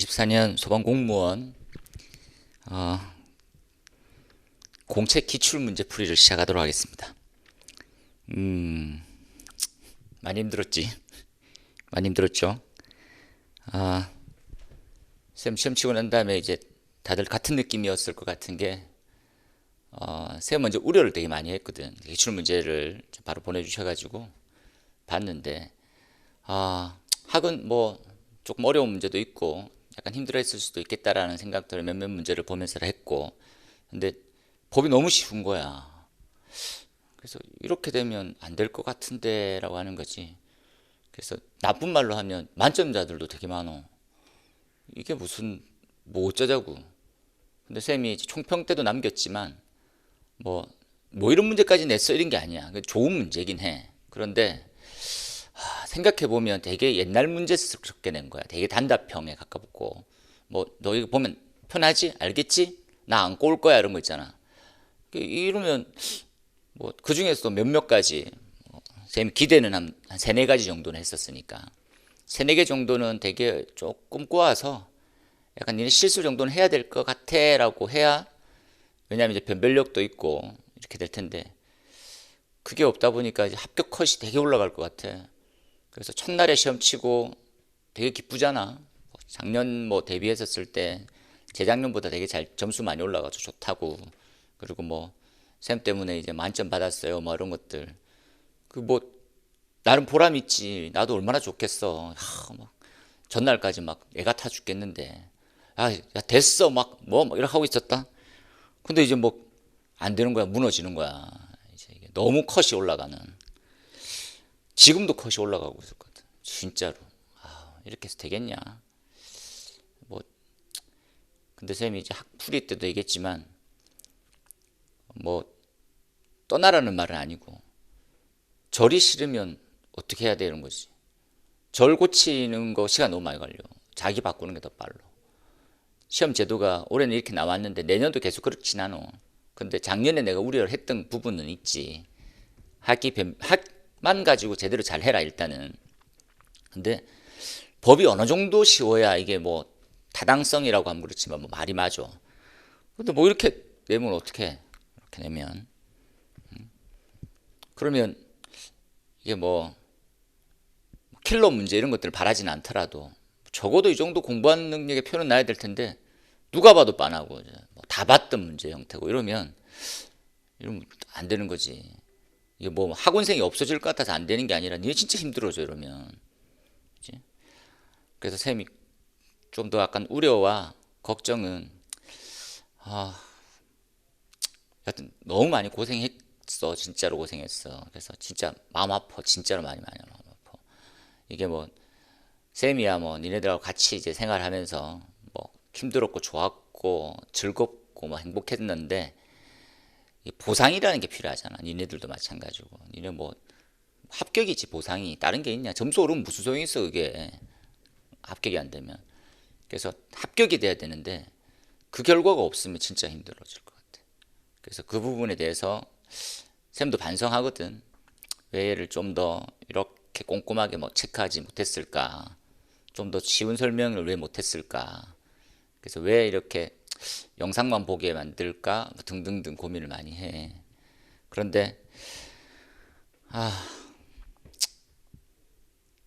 2024년 소방공무원 공채 기출문제 풀이를 시작하도록 하겠습니다. 많이 힘들었지? 많이 힘들었죠? 쌤 시험 치고 난 다음에 이제 다들 같은 느낌이었을 것 같은 게 쌤 먼저 우려를 되게 많이 했거든. 기출문제를 바로 보내주셔가지고 봤는데 학은 뭐 조금 어려운 문제도 있고 약간 힘들어했을 수도 있겠다라는 생각들을 몇몇 문제를 보면서 했고, 근데 법이 너무 쉬운 거야. 그래서 이렇게 되면 안 될 것 같은데 라고 하는 거지. 그래서 나쁜 말로 하면 만점자들도 되게 많어. 이게 무슨 뭐 어쩌자고. 근데 쌤이 총평 때도 남겼지만 뭐 이런 문제까지 냈어 이런 게 아니야. 좋은 문제긴 해. 그런데 생각해보면 되게 옛날 문제스럽게 낸 거야. 되게 단답형에 가깝고, 뭐 너 이거 보면 편하지? 알겠지? 나 안 꼬울 거야 이런 거 있잖아. 이러면 뭐 그 중에서도 몇몇 가지 쌤 기대는 한 세네 가지 정도는 했었으니까 세네 개 정도는 되게 조금 꼬아서 약간 니네 실수 정도는 해야 될 것 같아 라고 해야, 왜냐면 이제 변별력도 있고 이렇게 될 텐데 그게 없다 보니까 이제 합격 컷이 되게 올라갈 것 같아. 그래서 첫날에 시험 치고 되게 기쁘잖아. 작년 뭐 대비했었을 때 재작년보다 되게 잘 점수 많이 올라가서 좋다고. 그리고 뭐 쌤 때문에 이제 만점 받았어요 뭐 이런 것들. 그 뭐 나름 보람 있지. 나도 얼마나 좋겠어. 막 전날까지 막 애가 타 죽겠는데 야 됐어 막 이렇게 하고 있었다. 근데 이제 뭐 안 되는 거야. 무너지는 거야. 이제 이게 너무 컷이 올라가는. 지금도 컷이 올라가고 있었거든. 진짜로. 이렇게 해서 되겠냐. 뭐 근데 쌤이 이제 학풀이 때도 얘기했지만 뭐 떠나라는 말은 아니고 절이 싫으면 어떻게 해야 되는 거지. 절 고치는 거 시간 너무 많이 걸려. 자기 바꾸는 게 더 빨라. 시험 제도가 올해는 이렇게 나왔는데 내년도 계속 그렇진 않아. 근데 작년에 내가 우려를 했던 부분은 있지. 학만 가지고 제대로 잘 해라 일단은. 근데 법이 어느 정도 쉬워야 이게 뭐 타당성이라고 하면 그렇지만 뭐 말이 맞아. 근데 뭐 이렇게 내면 어떻게 해? 이렇게 내면 그러면 이게 뭐 킬러 문제 이런 것들을 바라지는 않더라도 적어도 이 정도 공부한 능력의 표는 나야 될 텐데 누가 봐도 빤하고 뭐다 봤던 문제 형태고 이러면 안 되는 거지. 이게 뭐 학원생이 없어질 것 같아서 안 되는 게 아니라 니네 진짜 힘들어져 이러면. 그치? 그래서 쌤이 좀 더 약간 우려와 걱정은 여하튼 너무 많이 고생했어. 진짜로 고생했어. 그래서 진짜 마음 아파. 진짜로 많이 마음 아파. 이게 뭐 쌤이야 뭐 니네들하고 같이 이제 생활하면서 뭐 힘들었고 좋았고 즐겁고 뭐 행복했는데 이 보상이라는 게 필요하잖아. 니네들도 마찬가지고. 니네 뭐 합격이지 보상이. 다른 게 있냐. 점수 오르면 무슨 소용이 있어 그게. 합격이 안 되면. 그래서 합격이 돼야 되는데 그 결과가 없으면 진짜 힘들어질 것 같아. 그래서 그 부분에 대해서 쌤도 반성하거든. 왜 얘를 좀 더 이렇게 꼼꼼하게 뭐 체크하지 못했을까. 좀 더 쉬운 설명을 왜 못했을까. 그래서 왜 이렇게 영상만 보게 만들까 등등등 고민을 많이 해. 그런데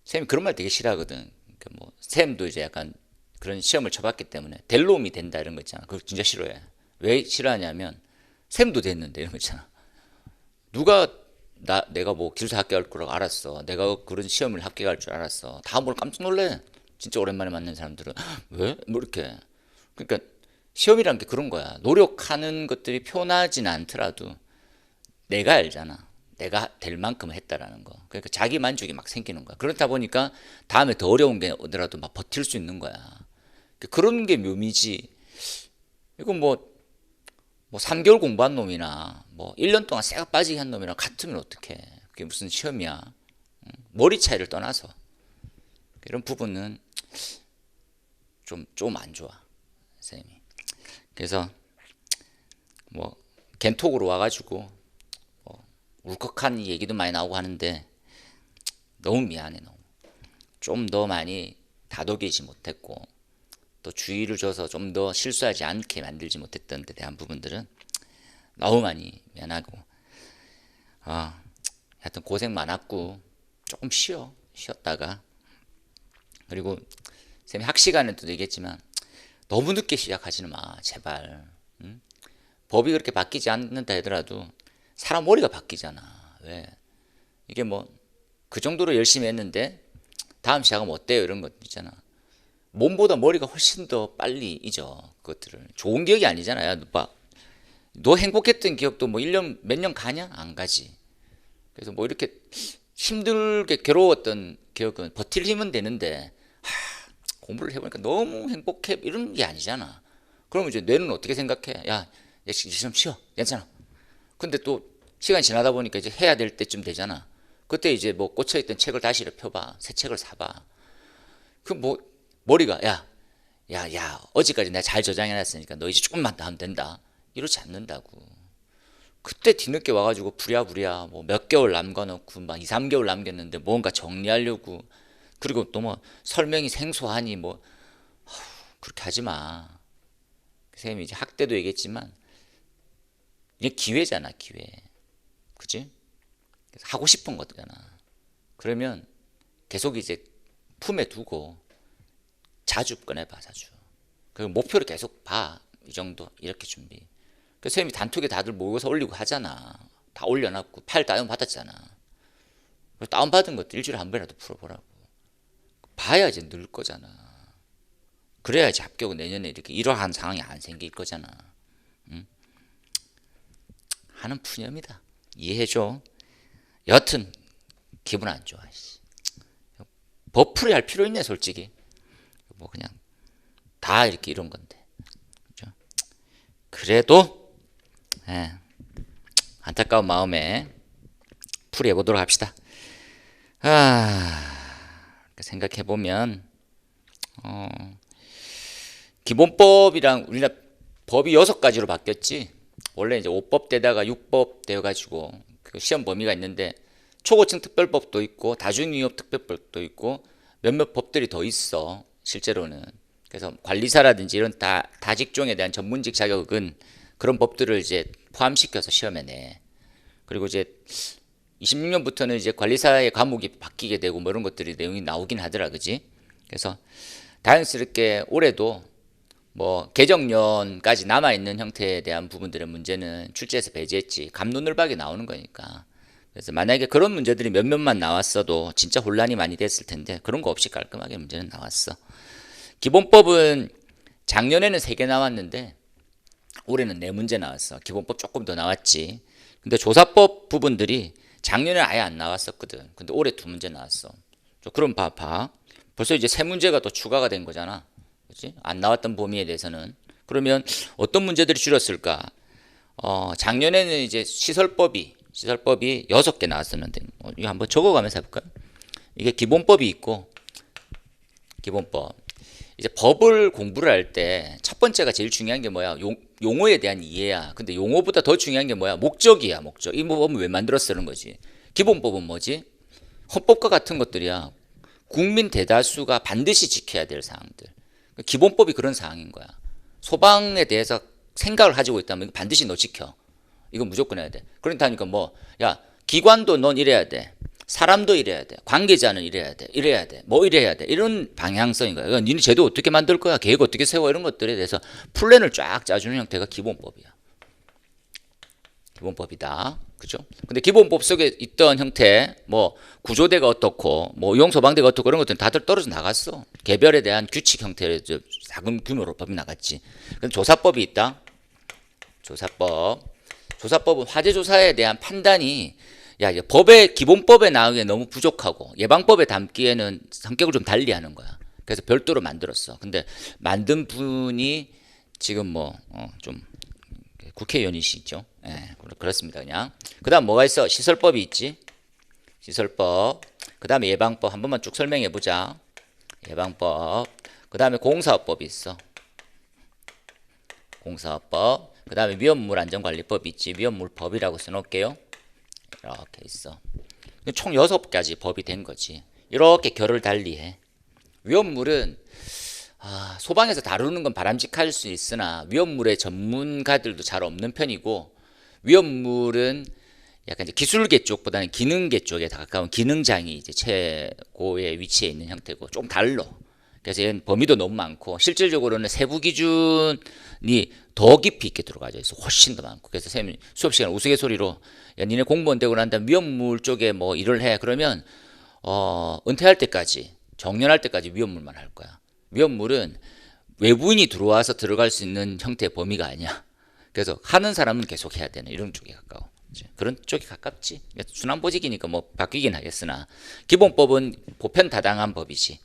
쌤이 그런 말 되게 싫어하거든. 그러니까 뭐 쌤도 이제 약간 그런 시험을 쳐봤기 때문에 될 놈이 된다 이런 거 있잖아. 그거 진짜 싫어해. 왜 싫어하냐면 쌤도 됐는데 이런 거 있잖아. 누가 내가 뭐 기술사 합격할 거라고 알았어. 내가 그런 시험을 합격할 줄 알았어. 다 뭘 깜짝 놀래. 진짜 오랜만에 만난 사람들은 왜? 뭐 이렇게. 그러니까 시험이란 게 그런 거야. 노력하는 것들이 표나진 않더라도 내가 알잖아. 내가 될 만큼 했다라는 거. 그러니까 자기 만족이 막 생기는 거야. 그렇다 보니까 다음에 더 어려운 게 오더라도 막 버틸 수 있는 거야. 그런 게 묘미지. 이건 뭐 3개월 공부한 놈이나 뭐 1년 동안 쇠가 빠지게 한 놈이랑 같으면 어떡해. 그게 무슨 시험이야. 머리 차이를 떠나서. 이런 부분은 좀 안 좋아. 선생님이. 그래서 뭐 겐톡으로 와가지고 울컥한 얘기도 많이 나오고 하는데 너무 미안해. 너무 좀 더 많이 다독이지 못했고 또 주의를 줘서 좀 더 실수하지 않게 만들지 못했던 데 대한 부분들은 너무 많이 미안하고, 하여튼 고생 많았고 조금 쉬었다가, 그리고 쌤이 학시간에도 얘기했지만 너무 늦게 시작하지는 마 제발. 응? 법이 그렇게 바뀌지 않는다 하더라도 사람 머리가 바뀌잖아. 왜? 이게 뭐 그 정도로 열심히 했는데 다음 시작하면 어때요? 이런 것 있잖아. 몸보다 머리가 훨씬 더 빨리 잊어 그것들을. 좋은 기억이 아니잖아. 야, 너 행복했던 기억도 뭐 1년 몇 년 가냐? 안 가지. 그래서 뭐 이렇게 힘들게 괴로웠던 기억은 버틸 힘은 되는데, 공부를 해보니까 너무 행복해 이런 게 아니잖아. 그러면 이제 뇌는 어떻게 생각해? 야, 이제 좀 쉬어. 괜찮아. 근데 또 시간이 지나다 보니까 이제 해야 될 때쯤 되잖아. 그때 이제 뭐 꽂혀있던 책을 다시 펴봐. 새 책을 사봐. 그 뭐 머리가 야, 어제까지 내가 잘 저장해놨으니까 너 이제 조금만 더 하면 된다. 이렇지 않는다고. 그때 뒤늦게 와가지고 부랴부랴 뭐 몇 개월 남겨놓고 막 2, 3개월 남겼는데 뭔가 정리하려고, 그리고 또 뭐 설명이 생소하니 뭐 그렇게 하지 마. 선생님이 이제 학대도 얘기했지만 이게 기회잖아, 기회. 그치? 그래서 하고 싶은 거잖아. 그러면 계속 이제 품에 두고 자주 꺼내봐, 자주. 그리고 목표를 계속 봐. 이 정도 이렇게 준비. 그 선생님이 단톡에 다들 모여서 올리고 하잖아. 다 올려놨고 파일 다운받았잖아. 다운받은 것도 일주일에 한 번이라도 풀어보라고. 봐야 이제 늘 거잖아. 그래야지 합격은 내년에 이렇게 이러한 상황이 안 생길 거잖아. 응? 하는 푸념이다. 이해해줘. 여튼 기분 안 좋아. 버프리 할 필요 있네 솔직히. 뭐 그냥 다 이렇게 이런 건데. 그죠? 그래도 안타까운 마음에 풀이해 보도록 합시다. 생각해보면 기본법이랑 우리나라 법이 6가지로 바뀌었지. 원래 이제 5법 되다가 6법 되어가지고 그 시험 범위가 있는데, 초고층 특별법도 있고 다중이업 특별법도 있고 몇몇 법들이 더 있어 실제로는. 그래서 관리사라든지 이런 다직종에 대한 전문직 자격은 그런 법들을 이제 포함시켜서 시험에 내. 그리고 이제 26년부터는 이제 관리사의 과목이 바뀌게 되고 뭐 이런 것들이 내용이 나오긴 하더라, 그지? 그래서 다행스럽게 올해도 뭐 개정년까지 남아있는 형태에 대한 부분들의 문제는 출제해서 배제했지. 갑론을박이 나오는 거니까. 그래서 만약에 그런 문제들이 몇몇만 나왔어도 진짜 혼란이 많이 됐을 텐데 그런 거 없이 깔끔하게 문제는 나왔어. 기본법은 작년에는 3개 나왔는데 올해는 4문제 나왔어. 기본법 조금 더 나왔지. 근데 조사법 부분들이 작년에 아예 안 나왔었거든. 근데 올해 2문제 나왔어. 그럼 봐. 벌써 이제 3문제가 또 추가가 된 거잖아. 그치? 안 나왔던 범위에 대해서는. 그러면 어떤 문제들이 줄었을까? 작년에는 이제 시설법이 6개 나왔었는데, 이거 한번 적어가면서 해볼까요? 이게 기본법이 있고, 기본법. 이제 법을 공부를 할 때 첫 번째가 제일 중요한 게 뭐야? 용어에 대한 이해야. 근데 용어보다 더 중요한 게 뭐야? 목적이야, 목적. 이 법은 왜 만들었으는 거지? 기본법은 뭐지? 헌법과 같은 것들이야. 국민 대다수가 반드시 지켜야 될 사항들. 기본법이 그런 사항인 거야. 소방에 대해서 생각을 가지고 있다면 반드시 너 지켜. 이건 무조건 해야 돼. 그렇다니까 뭐, 야, 기관도 넌 이래야 돼. 사람도 이래야 돼. 관계자는 이래야 돼. 이래야 돼. 뭐 이래야 돼. 이런 방향성인 거야. 그러니까 니네 제도 어떻게 만들 거야? 계획 어떻게 세워? 이런 것들에 대해서 플랜을 쫙 짜주는 형태가 기본법이야. 기본법이다. 그죠? 근데 기본법 속에 있던 형태, 뭐 구조대가 어떻고, 뭐 용소방대가 어떻고 그런 것들은 다들 떨어져 나갔어. 개별에 대한 규칙 형태의 작은 규모로 법이 나갔지. 근데 조사법이 있다. 조사법은 화재조사에 대한 판단이 법의 기본법에 나오기에 너무 부족하고 예방법에 담기에는 성격을 좀 달리하는 거야. 그래서 별도로 만들었어. 근데 만든 분이 지금 좀 국회의원이시죠. 그렇습니다. 그냥. 그 다음 뭐가 있어? 시설법이 있지. 시설법. 그 다음에 예방법 한 번만 쭉 설명해 보자. 예방법. 그 다음에 공사업법이 있어. 공사업법. 그 다음에 위험물 안전관리법이 있지. 위험물법이라고 써놓을게요. 이렇게 있어. 총 6가지 법이 된 거지. 이렇게 결을 달리해. 위험물은 소방에서 다루는 건 바람직할 수 있으나 위험물의 전문가들도 잘 없는 편이고, 위험물은 약간 이제 기술계 쪽보다는 기능계 쪽에 더 가까운 기능장이 이제 최고의 위치에 있는 형태고 좀 달러. 그래서 얘는 범위도 너무 많고 실질적으로는 세부 기준이 더 깊이 있게 들어가져 있어. 훨씬 더 많고. 그래서 선생님이 수업 시간 우스갯소리로 야 니네 공무원 되고 난 다음 위험물 쪽에 뭐 일을 해. 그러면 은퇴할 때까지 정년할 때까지 위험물만 할 거야. 위험물은 외부인이 들어와서 들어갈 수 있는 형태의 범위가 아니야. 그래서 하는 사람은 계속 해야 되는 이런 쪽에 가까워. 그런 쪽이 가깝지. 순환보직이니까 뭐 바뀌긴 하겠으나 기본법은 보편다당한 법이지.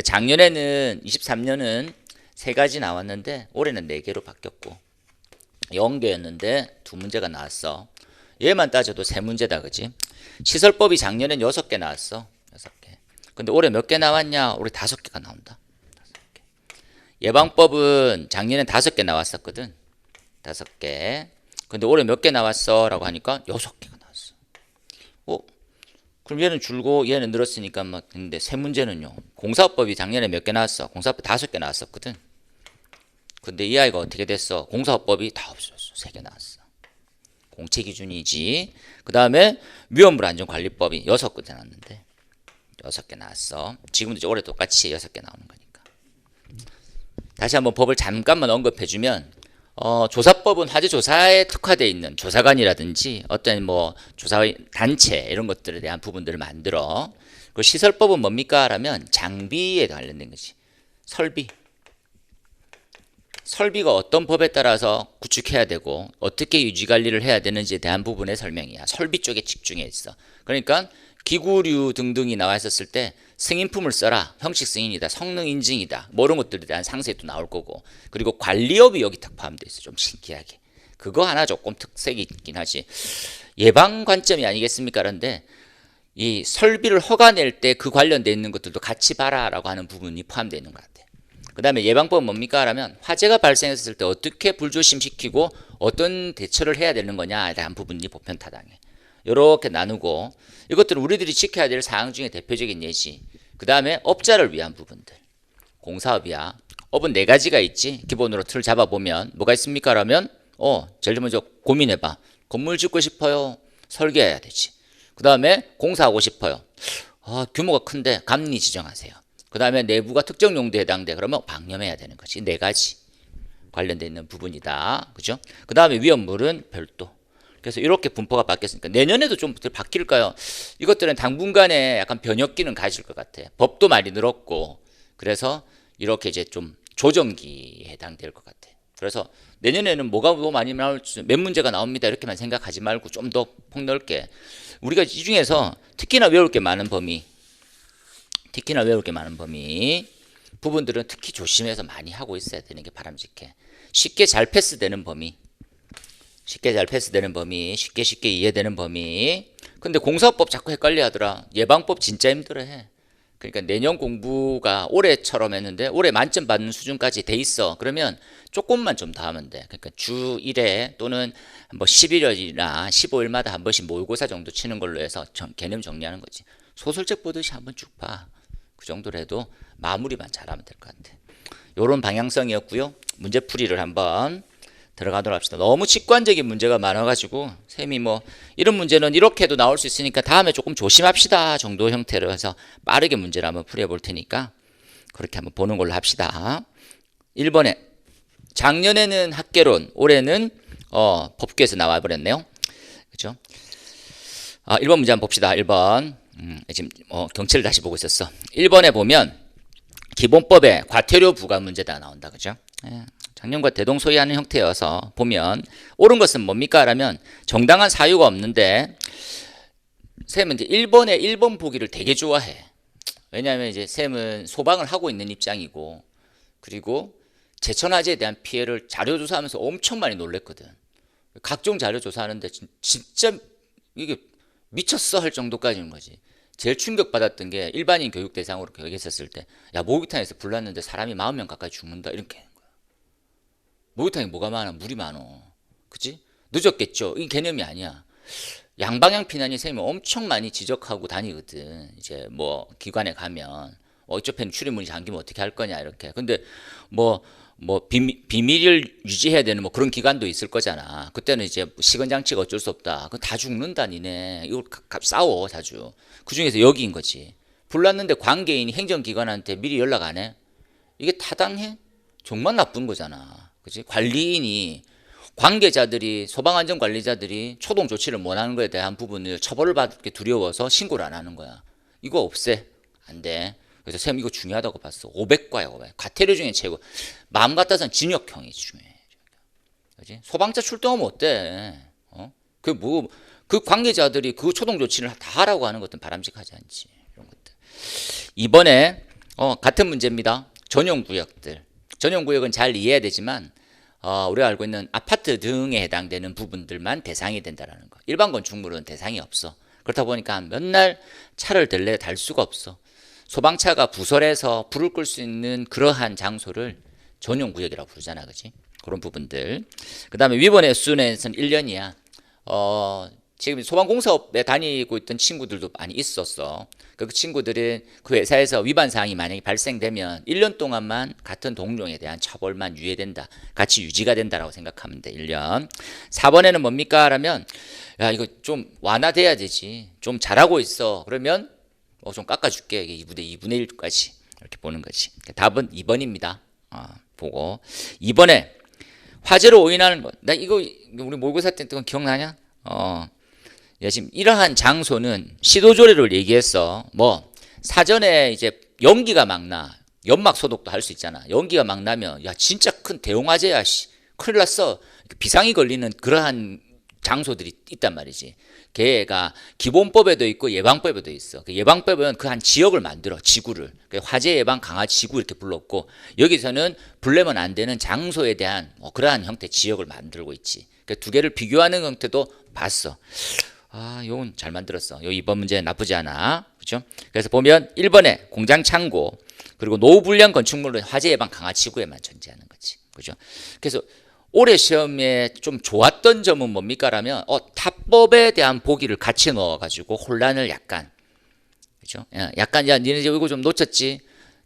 작년에는 23년은 3가지 나왔는데 올해는 4개로 바뀌었고 0개였는데 2문제가 나왔어. 얘만 따져도 3문제다, 그지? 시설법이 작년엔 6개 나왔어. 6개. 근데 올해 몇 개 나왔냐? 올해 5개가 나온다. 5개. 예방법은 작년엔 5개 나왔었거든. 5개. 근데 올해 몇 개 나왔어? 라고 하니까 6개가 나왔어. 그럼 얘는 줄고 얘는 늘었으니까 막 근데 3문제는요. 공사업법이 작년에 몇 개 나왔어? 공사업법 5개 나왔었거든. 근데 이 아이가 어떻게 됐어? 공사업법이 다 없어졌어. 3개 나왔어. 공채 기준이지. 그 다음에 위험물 안전관리법이 6개 나왔는데 6개 나왔어. 지금도 이제 올해 똑같이 6개 나오는 거니까. 다시 한번 법을 잠깐만 언급해주면 조사법은 화재 조사에 특화되어 있는 조사관이라든지 어떤 뭐 조사 단체 이런 것들에 대한 부분들을 만들어. 그 시설법은 뭡니까? 라면 장비에 관련된 거지. 설비가 어떤 법에 따라서 구축해야 되고 어떻게 유지 관리를 해야 되는지에 대한 부분의 설명이야. 설비 쪽에 집중해 있어. 그러니까 기구류 등등이 나와 있었을 때 승인품을 써라. 형식 승인이다. 성능 인증이다. 뭐 이런 것들에 대한 상세도 나올 거고. 그리고 관리업이 여기 딱 포함되어 있어. 좀 신기하게. 그거 하나 조금 특색이 있긴 하지. 예방 관점이 아니겠습니까? 그런데 이 설비를 허가 낼 때 그 관련되어 있는 것들도 같이 봐라라고 하는 부분이 포함되어 있는 것 같아. 그 다음에 예방법은 뭡니까? 라면 화재가 발생했을 때 어떻게 불조심시키고 어떤 대처를 해야 되는 거냐에 대한 부분이 보편타당해. 이렇게 나누고 이것들은 우리들이 지켜야 될 사항 중에 대표적인 예시. 그 다음에 업자를 위한 부분들. 공사업이야. 업은 4가지가 있지. 기본으로 틀 잡아보면 뭐가 있습니까? 라면 제일 먼저 고민해봐. 건물 짓고 싶어요. 설계해야 되지. 그 다음에 공사하고 싶어요. 규모가 큰데 감리 지정하세요. 그 다음에 내부가 특정 용도에 해당돼. 그러면 방염해야 되는 거지. 4가지 관련되어 있는 부분이다. 그죠? 그 다음에 위험물은 별도. 그래서 이렇게 분포가 바뀌었으니까 내년에도 좀 바뀔까요? 이것들은 당분간에 약간 변혁기는 가질 것 같아. 법도 많이 늘었고 그래서 이렇게 이제 좀 조정기에 해당될 것 같아. 그래서 내년에는 뭐가 더 많이 나올지 몇 문제가 나옵니다 이렇게만 생각하지 말고 좀 더 폭넓게 우리가 이 중에서 특히나 외울 게 많은 범위 부분들은 특히 조심해서 많이 하고 있어야 되는 게 바람직해. 쉽게 잘 패스되는 범위 쉽게 이해되는 범위. 근데 공사법 자꾸 헷갈려 하더라. 예방법 진짜 힘들어해. 그러니까 내년 공부가 올해처럼 했는데 올해 만점 받는 수준까지 돼 있어. 그러면 조금만 좀 더 하면 돼. 그러니까 주 1회 또는 뭐 11일이나 15일마다 한 번씩 모의고사 정도 치는 걸로 해서 개념 정리하는 거지. 소설책 보듯이 한번 쭉 봐. 그 정도로 해도 마무리만 잘하면 될 것 같아. 요런 방향성이었고요. 문제풀이를 한번 들어가도록 합시다. 너무 직관적인 문제가 많아가지고 쌤이 뭐 이런 문제는 이렇게 해도 나올 수 있으니까 다음에 조금 조심합시다 정도 형태로 해서 빠르게 문제를 한번 풀어볼 테니까 그렇게 한번 보는 걸로 합시다. 1번에 작년에는 학개론, 올해는 법규에서 나와버렸네요. 그죠? 1번 문제 한번 봅시다. 1번 지금 경치를 다시 보고 있었어. 1번에 보면 기본법에 과태료 부과 문제가 나온다. 그죠? 작년과 대동소이하는 형태여서 보면 옳은 것은 뭡니까? 라면 정당한 사유가 없는데 쌤은 이제 1번에 1번 보기를 되게 좋아해. 왜냐하면 이제 쌤은 소방을 하고 있는 입장이고 그리고 제천화재에 대한 피해를 자료조사하면서 엄청 많이 놀랬거든. 각종 자료조사하는데 진짜 이게 미쳤어 할 정도까지인 거지. 제일 충격받았던 게 일반인 교육 대상으로 교육했었을 때 야 목욕탕에서 불 났는데 사람이 40명 가까이 죽는다 이렇게. 목욕탕에 뭐가 많아? 물이 많어. 그치? 늦었겠죠? 이 개념이 아니야. 양방향 피난이 선생님이 엄청 많이 지적하고 다니거든. 이제 뭐 기관에 가면 이쪽 편이 출입문이 잠기면 어떻게 할 거냐 이렇게. 근데 뭐 비밀을 유지해야 되는 뭐 그런 기관도 있을 거잖아. 그때는 이제 시건 장치가 어쩔 수 없다. 그거 다 죽는다 니네. 이거 싸워 자주. 그 중에서 여기인 거지. 불났는데 관계인이 행정기관한테 미리 연락 안 해? 이게 타당해? 정말 나쁜 거잖아. 그지? 관리인이 관계자들이 소방안전관리자들이 초동 조치를 못 하는 거에 대한 부분을 처벌을 받게 두려워서 신고를 안 하는 거야. 이거 없애. 안 돼. 그래서 쌤 이거 중요하다고 봤어. 500과야 500. 과태료 중에 최고. 마음 같아서는 징역형이 중요해. 그지? 소방차 출동하면 어때? 그 관계자들이 그 초동 조치를 다 하라고 하는 것들은 바람직하지 않지. 이런 것들. 이번에 같은 문제입니다. 전용구역들. 전용구역은 잘 이해해야 되지만 우리가 알고 있는 아파트 등에 해당되는 부분들만 대상이 된다는 거. 일반 건축물은 대상이 없어. 그렇다 보니까 맨날 차를 댈래 달 수가 없어. 소방차가 부설해서 불을 끌 수 있는 그러한 장소를 전용구역이라고 부르잖아. 그지? 그런 부분들. 그 다음에 위반 횟수는 1년이야. 지금 소방공사업에 다니고 있던 친구들도 많이 있었어. 그 친구들이 그 회사에서 위반 사항이 만약에 발생되면 1년 동안만 같은 동료에 대한 처벌만 유예된다. 같이 유지가 된다라고 생각하면 돼. 1년. 4번에는 뭡니까? 라면 야 이거 좀 완화돼야 되지. 좀 잘하고 있어. 그러면 좀 깎아줄게. 2분의 1까지 이렇게 보는 거지. 답은 2번입니다. 보고 2번에 화재로 오인하는 것. 나 이거 우리 모의고사 때 그건 기억나냐? 지금 이러한 장소는 시도조례를 얘기했어. 뭐 사전에 이제 연기가 막 나. 연막 소독도 할 수 있잖아. 연기가 막 나면 야 진짜 큰 대형 화재야. 큰일 났어. 비상이 걸리는 그러한 장소들이 있단 말이지. 걔가 기본법에도 있고 예방법에도 있어. 그 예방법은 그 한 지역을 만들어. 지구를. 화재 예방 강화 지구 이렇게 불렀고 여기서는 불내면 안 되는 장소에 대한 그러한 형태 지역을 만들고 있지. 두 개를 비교하는 형태도 봤어. 이건 잘 만들었어. 요 이번 문제 나쁘지 않아. 그렇죠? 그래서 보면 1번에 공장 창고 그리고 노후불량 건축물은 화재 예방 강화 지구에만 존재하는 거지. 그렇죠? 그래서 올해 시험에 좀 좋았던 점은 뭡니까? 라면 타법에 대한 보기를 같이 넣어가지고 혼란을 약간 그렇죠? 약간 야 니네 이거 좀 놓쳤지?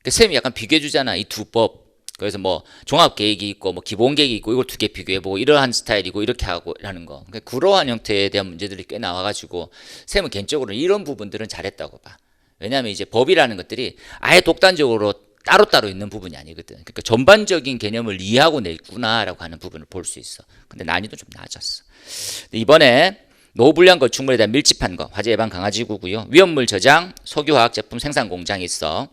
쌤이 약간 비교해 주잖아. 이 두 법. 그래서 뭐 종합계획이 있고 뭐 기본계획이 있고 이걸 두 개 비교해보고 이러한 스타일이고 이렇게 하고 하는 거. 그러한 형태에 대한 문제들이 꽤 나와가지고 쌤은 개인적으로 이런 부분들은 잘했다고 봐. 왜냐하면 이제 법이라는 것들이 아예 독단적으로 따로따로 있는 부분이 아니거든. 그러니까 전반적인 개념을 이해하고 냈구나라고 하는 부분을 볼 수 있어. 근데 난이도 좀 낮았어. 이번에 노후불량 건축물에 대한 밀집한 거 화재 예방 강화지구고요. 위험물 저장 석유화학 제품 생산 공장이 있어.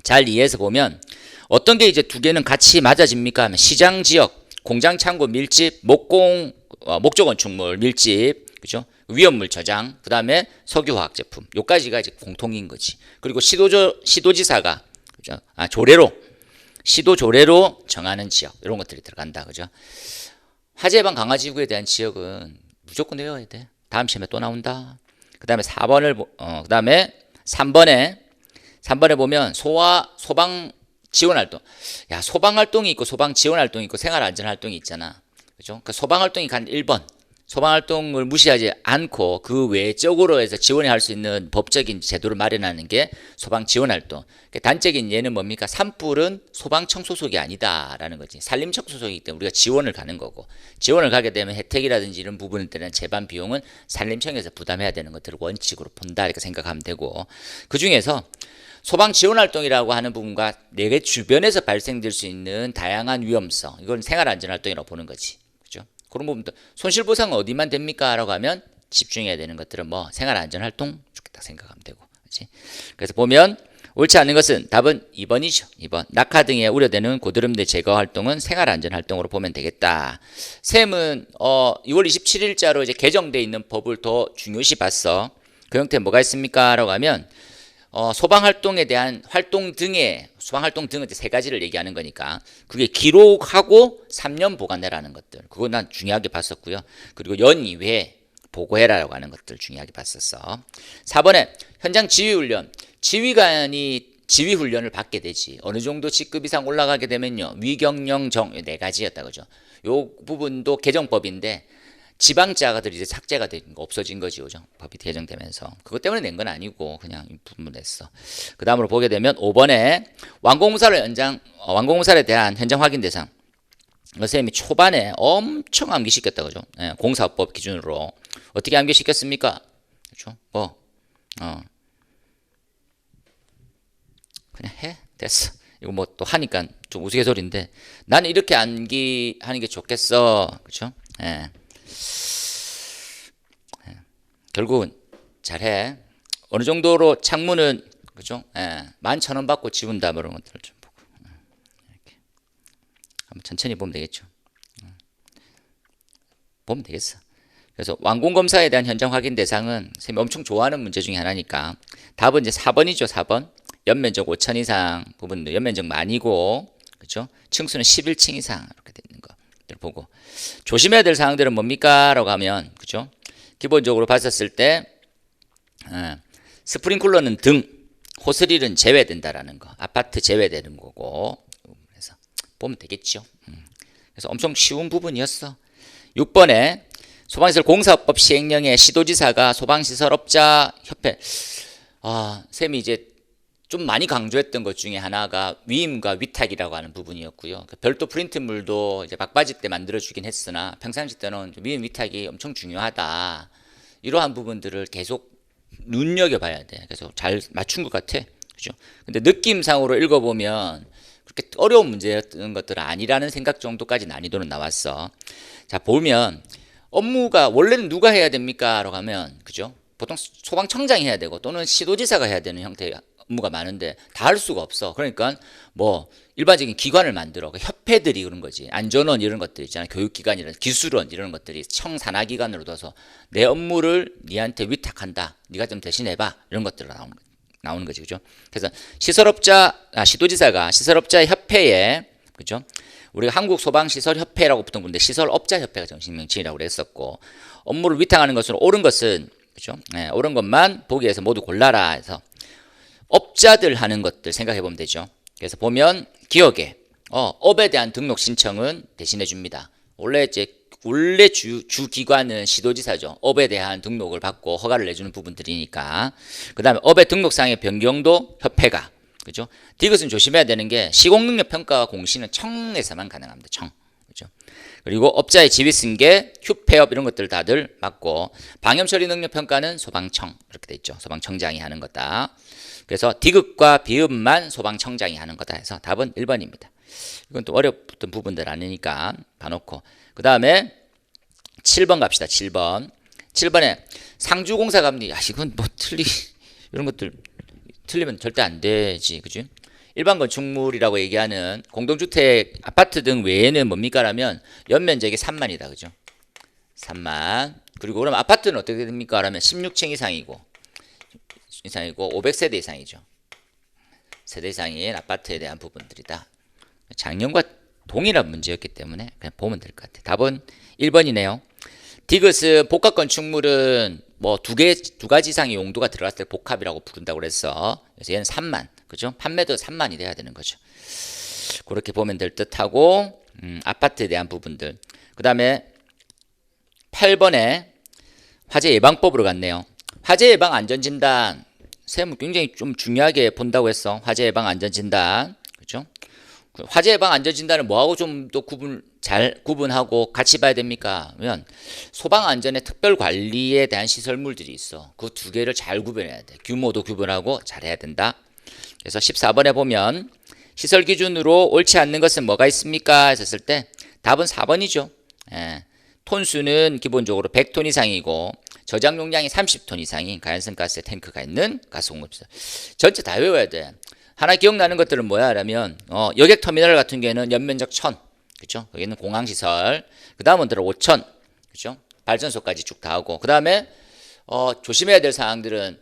잘 이해해서 보면 어떤 게 이제 두 개는 같이 맞아집니까? 하면 시장 지역, 공장 창고 밀집, 목조 건축물 밀집, 그죠? 위험물 저장, 그 다음에 석유화학 제품, 요까지가 이제 공통인 거지. 그리고 시도지사가 그죠? 시도 조례로 정하는 지역 이런 것들이 들어간다, 그죠? 화재 예방 강화 지구에 대한 지역은 무조건 외워야 돼. 다음 시험에 또 나온다. 그 다음에 4번을 그 다음에 3번에 보면 소방 지원 활동. 야, 소방 활동이 있고 소방 지원 활동이 있고 생활 안전 활동이 있잖아. 그죠? 그러니까 소방 활동이 간 1번. 소방 활동을 무시하지 않고 그 외적으로 해서 지원을 할 수 있는 법적인 제도를 마련하는 게 소방 지원 활동. 단적인 예는 뭡니까? 산불은 소방청 소속이 아니다라는 거지. 산림청 소속이기 때문에 우리가 지원을 가는 거고. 지원을 가게 되면 혜택이라든지 이런 부분에 대한 재반 비용은 산림청에서 부담해야 되는 것들을 원칙으로 본다 이렇게 생각하면 되고. 그 중에서 소방 지원 활동이라고 하는 부분과 내 주변에서 발생될 수 있는 다양한 위험성, 이건 생활 안전 활동이라고 보는 거지. 그죠? 그런 부분도 손실보상은 어디만 됩니까? 라고 하면 집중해야 되는 것들은 뭐 생활 안전 활동 이렇게 딱 생각하면 되고. 그렇지? 그래서 보면 옳지 않은 것은 답은 2번이죠. 2번. 낙하 등에 우려되는 고드름들 제거 활동은 생활 안전 활동으로 보면 되겠다. 쌤은 2월 27일자로 이제 개정돼 있는 법을 더 중요시 봤어. 그 형태에 뭐가 있습니까? 라고 하면 소방활동에 대한 소방활동 등은 세 가지를 얘기하는 거니까 그게 기록하고 3년 보관해라는 것들 그거 난 중요하게 봤었고요. 그리고 연이외에 보고해라라고 하는 것들 중요하게 봤었어. 4번에 현장 지휘훈련 지휘관이 지휘훈련을 받게 되지. 어느 정도 직급 이상 올라가게 되면요 위경령 정 네 가지였다 그죠. 요 부분도 개정법인데 지방자가들이 이제 삭제가 된 거 없어진 거지, 그죠? 법이 개정되면서. 그것 때문에 낸 건 아니고 그냥 이 부분 냈어. 그 다음으로 보게 되면 5번에 완공공사에 대한 현장 확인 대상. 선생님이 초반에 엄청 암기시켰다, 그죠? 예, 공사법 기준으로 어떻게 암기시켰습니까? 그죠? 그냥 해 됐어. 이거 뭐 또 하니까 좀 우스갯소리인데 나는 이렇게 암기하는 게 좋겠어, 그죠? 예. 결국은 잘해. 어느 정도로 창문은 그죠? 예. 11,000원 받고 지운다 뭐 이런 것들 좀 보고 이렇게 한번 천천히 보면 되겠죠. 보면 되겠어. 그래서 완공검사에 대한 현장 확인 대상은 선생님이 엄청 좋아하는 문제 중에 하나니까 답은 이제 4번이죠. 4번. 연면적 5천 이상 부분도 연면적 만이고 그죠? 층수는 11층 이상 이렇게 돼 있는 것들 보고 조심해야 될 사항들은 뭡니까? 라고 하면 그죠? 기본적으로 봤었을 때 스프링클러는 등, 호스릴은 제외된다라는 거. 아파트 제외되는 거고. 그래서 보면 되겠죠. 그래서 엄청 쉬운 부분이었어. 6번에 소방시설 공사법 시행령에 시도지사가 소방시설업자 협회 쌤이 이제 좀 많이 강조했던 것 중에 하나가 위임과 위탁이라고 하는 부분이었고요. 별도 프린트물도 이제 막바지 때 만들어주긴 했으나 평상시 때는 위임 위탁이 엄청 중요하다. 이러한 부분들을 계속 눈여겨봐야 돼. 그래서 잘 맞춘 것 같아. 그죠? 근데 느낌상으로 읽어보면 그렇게 어려운 문제였던 것들은 아니라는 생각 정도까지 난이도는 나왔어. 자, 보면 업무가 원래는 누가 해야 됩니까? 라고 하면 그죠? 보통 소방청장이 해야 되고 또는 시도지사가 해야 되는 형태의 업무가 많은데 다 할 수가 없어. 그러니까 뭐 일반적인 기관을 만들어 협회들이 그런 거지. 안전원 이런 것들 있잖아. 교육기관이나 기술원 이런 것들이 청산하기관으로 둬서 내 업무를 니한테 위탁한다. 네가 좀 대신해봐. 이런 것들 나오는 거지, 그죠? 그래서 시도지사가 시설업자 협회에 그죠? 우리가 한국소방시설협회라고 붙은 건데 시설업자협회가 정식명칭이라고 그랬었고 업무를 위탁하는 것으로 옳은 것은 그죠? 네, 옳은 것만 보기에서 모두 골라라 해서 업자들 하는 것들 생각해 보면 되죠. 그래서 보면 기억에 업에 대한 등록 신청은 대신해 줍니다. 원래 주기관은 시도지사죠. 업에 대한 등록을 받고 허가를 내주는 부분들이니까. 그 다음에 업의 등록상의 변경도 협회가. 그죠? 디귿은 조심해야 되는 게 시공능력 평가와 공시는 청에서만 가능합니다. 청. 그죠? 그리고 업자의 지휘승계, 휴폐업 이런 것들 다들 맞고 방염처리 능력 평가는 소방청 이렇게 돼 있죠. 소방청장이 하는 거다. 그래서 디귿과 비읍만 소방청장이 하는 거다 해서 답은 1번입니다. 이건 또 어렵던 부분들 아니니까 봐놓고 그 다음에 7번 갑시다. 7번. 7번에 상주공사감리. 이건 뭐 이런 것들 틀리면 절대 안 되지. 그지? 일반 건축물이라고 얘기하는 공동주택, 아파트 등 외에는 뭡니까? 라면 연면적이 3만이다. 그죠? 3만. 그리고 그럼 아파트는 어떻게 됩니까? 라면 16층 이상이고 500세대 이상이죠. 세대 이상인 아파트에 대한 부분들이다. 작년과 동일한 문제였기 때문에 그냥 보면 될 것 같아요. 답은 1번이네요. 디귿은 복합 건축물은 뭐 두 가지 이상의 용도가 들어갔을 때 복합이라고 부른다고 그랬어. 그래서 얘는 3만. 그죠? 판매도 3만이 돼야 되는 거죠. 그렇게 보면 될 듯하고 아파트에 대한 부분들. 그 다음에 8번에 화재 예방법으로 갔네요. 화재 예방 안전진단. 쌤은 굉장히 좀 중요하게 본다고 했어. 화재 예방 안전진단. 그죠? 화재 예방 안전진단을 뭐하고 좀 더 잘 구분하고 같이 봐야 됩니까? 그러면 소방안전의 특별관리에 대한 시설물들이 있어. 그 두 개를 잘 구분해야 돼. 규모도 구분하고 잘해야 된다. 그래서 14번에 보면 시설 기준으로 옳지 않는 것은 뭐가 있습니까? 했었을 때 답은 4번이죠. 톤수는 기본적으로 100톤 이상이고 저장 용량이 30톤 이상인 가연성 가스의 탱크가 있는 가스공급시설. 전체 다 외워야 돼. 하나 기억나는 것들은 뭐야? 라면 여객터미널 같은 경우에는 연면적 1000. 그죠? 여기는 공항시설. 그 다음은 들어 5000. 그죠? 발전소까지 쭉 다 하고. 그 다음에 조심해야 될 사항들은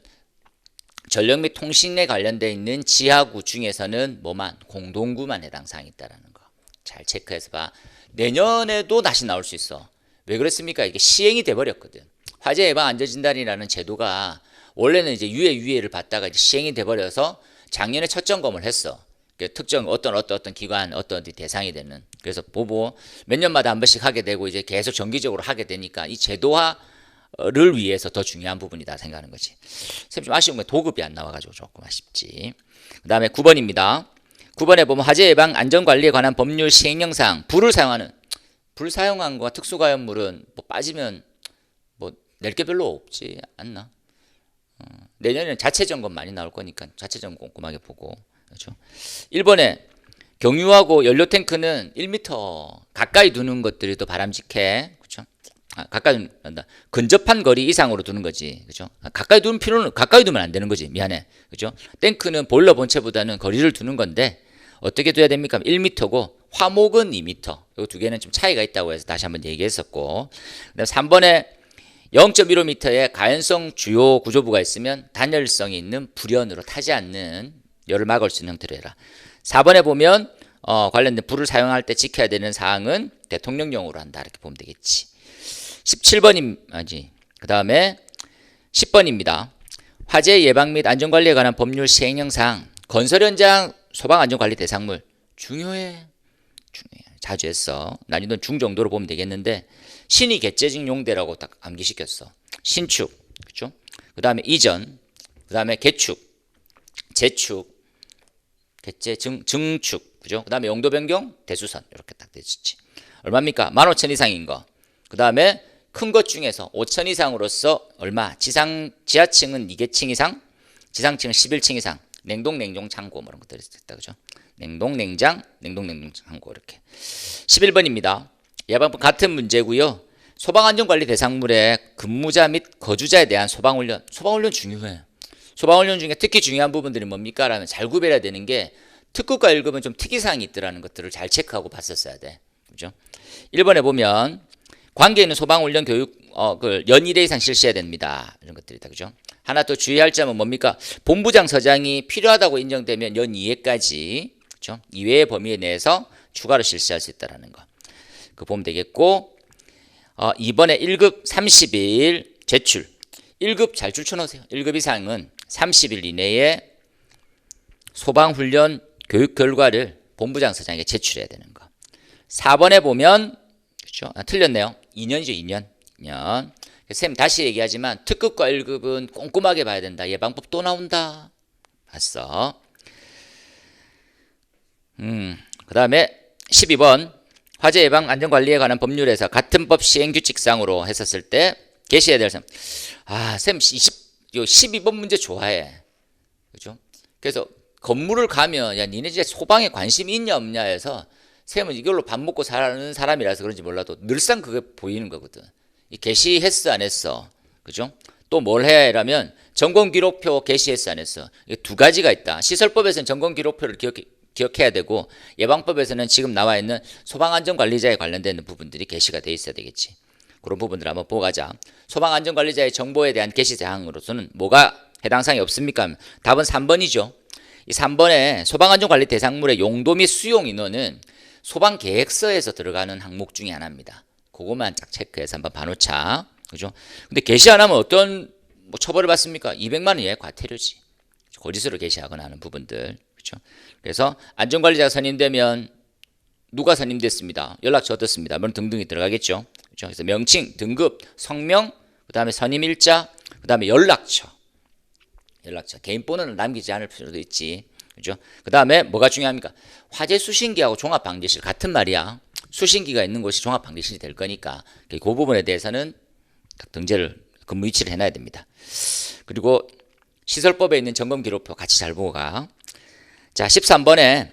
전력 및 통신에 관련되어 있는 지하구 중에서는 뭐만 공동구만 해당 사항이 있다라는 거. 잘 체크해서 봐. 내년에도 다시 나올 수 있어. 왜 그랬습니까? 이게 시행이 돼 버렸거든. 화재 예방 안전진단이라는 제도가 원래는 이제 유예를 받다가 이제 시행이 돼 버려서 작년에 첫 점검을 했어. 특정 어떤 기관 어떤 대상이 되는. 그래서 보고 몇 년마다 한 번씩 하게 되고 이제 계속 정기적으로 하게 되니까 이 제도화를 위해서 더 중요한 부분이다 생각하는 거지. 쌤 좀 아쉬운 건 도급이 안 나와가지고 조금 아쉽지. 그 다음에 9번입니다. 9번에 보면 화재 예방 안전관리에 관한 법률 시행령상 불을 사용하는 불 사용한 거와 특수가연물은 뭐 빠지면 뭐 낼 게 별로 없지 않나? 내년에는 자체 점검 많이 나올 거니까 자체 점검 꼼꼼하게 보고. 그렇죠? 1번에 경유하고 연료 탱크는 1m 가까이 두는 것들이 더 바람직해. 그렇죠? 가까이 둔다. 근접한 거리 이상으로 두는 거지. 그렇죠? 가까이 두면 안 되는 거지. 미안해. 그렇죠? 탱크는 보일러 본체보다는 거리를 두는 건데 어떻게 둬야 됩니까? 1m고 화목은 2m. 이 두 개는 좀 차이가 있다고 해서 다시 한번 얘기했었고. 그다음 3번에 0.15m의 가연성 주요 구조부가 있으면 단열성이 있는 불연으로 타지 않는 열을 막을 수 있는 형태로 해라. 4번에 보면 관련된 불을 사용할 때 지켜야 되는 사항은 대통령령으로 한다. 이렇게 보면 되겠지. 17번이 그 다음에 10번입니다. 화재 예방 및 안전관리에 관한 법률 시행령상 건설 현장 소방안전관리 대상물 중요해. 자주 했어. 난이도는 중 정도로 보면 되겠는데 신이 개재직 용대라고 딱 암기시켰어. 신축, 그렇죠? 그 다음에 이전, 그 다음에 개축, 재축, 개재, 증축, 그죠? 그 다음에 용도 변경, 대수선 이렇게 딱 되었지. 얼마입니까? 15,000 이상인 거. 그 다음에 큰 것 중에서 5,000 이상으로서 얼마? 지하층은 2개층 이상, 지상층은 11층 이상. 냉동, 냉장, 창고 뭐 이런 것들이 있다, 그죠? 냉동, 냉장, 냉동, 창고 이렇게. 11번입니다. 예방법 같은 문제고요. 소방안전관리 대상물의 근무자 및 거주자에 대한 소방훈련. 소방훈련 중요해. 소방훈련 중에 특히 중요한 부분들이 뭡니까? 라면 잘 구별해야 되는 게 특급과 1급은 좀 특이사항이 있더라는 것들을 잘 체크하고 봤었어야 돼. 그죠? 1번에 보면 관계 있는 소방훈련 교육 연 1회 이상 실시해야 됩니다. 이런 것들이다. 그죠? 하나 또 주의할 점은 뭡니까? 본부장 서장이 필요하다고 인정되면 연 2회까지 그죠? 2회의 범위 내에서 추가로 실시할 수 있다는 거. 그거 보면 되겠고 2번에 1급 30일 제출. 1급 잘 줄쳐놓으세요. 1급 이상은 30일 이내에 소방훈련 교육 결과를 본부장 서장에게 제출해야 되는 거. 4번에 보면 그렇죠? 틀렸네요. 2년이죠. 2년. 쌤 다시 얘기하지만 특급과 1급은 꼼꼼하게 봐야 된다. 예방법 또 나온다. 봤어. 그 다음에 12번 화재 예방 안전관리에 관한 법률에서 같은 법 시행규칙상으로 했었을 때 게시해야 될 점. 쌤 12번 문제 좋아해. 그죠? 그래서 건물을 가면 야 니네 진짜 소방에 관심이 있냐 없냐 해서 쌤은 이걸로 밥 먹고 사는 사람이라서 그런지 몰라도 늘상 그게 보이는 거거든. 게시했어 안 했어. 그죠? 또 뭘 해야 하라면 점검기록표 게시했어 안 했어. 이게 두 가지가 있다. 시설법에서는 점검기록표를 기억해야 되고 예방법에서는 지금 나와 있는 소방안전관리자에 관련된 부분들이 게시가 돼 있어야 되겠지. 그런 부분들 한번 보고 가자. 소방안전관리자의 정보에 대한 게시 사항으로서는 뭐가 해당 사항이 없습니까? 답은 3번이죠. 이 3번에 소방안전관리 대상물의 용도 및 수용 인원은 소방계획서에서 들어가는 항목 중에 하나입니다. 그것만 딱 체크해서 한번 봐놓자. 그죠? 근데 게시 안 하면 어떤 처벌을 받습니까? 200만 원 이하의 과태료지. 거짓으로 게시하거나 하는 부분들. 그렇죠? 그래서 안전관리자가 선임되면 누가 선임됐습니다. 연락처 어떻습니다. 뭐 등등이 들어가겠죠. 그렇죠? 그래서 명칭, 등급, 성명, 그다음에 선임일자, 그다음에 연락처. 개인 번호는 남기지 않을 필요도 있지. 그죠? 그다음에 뭐가 중요합니까? 화재 수신기하고 종합방지실 같은 말이야. 수신기가 있는 곳이 종합방지실이 될 거니까 그 부분에 대해서는 등재를 근무 위치를 해놔야 됩니다. 그리고 시설법에 있는 점검기록표 같이 잘 보고 가. 자, 13번에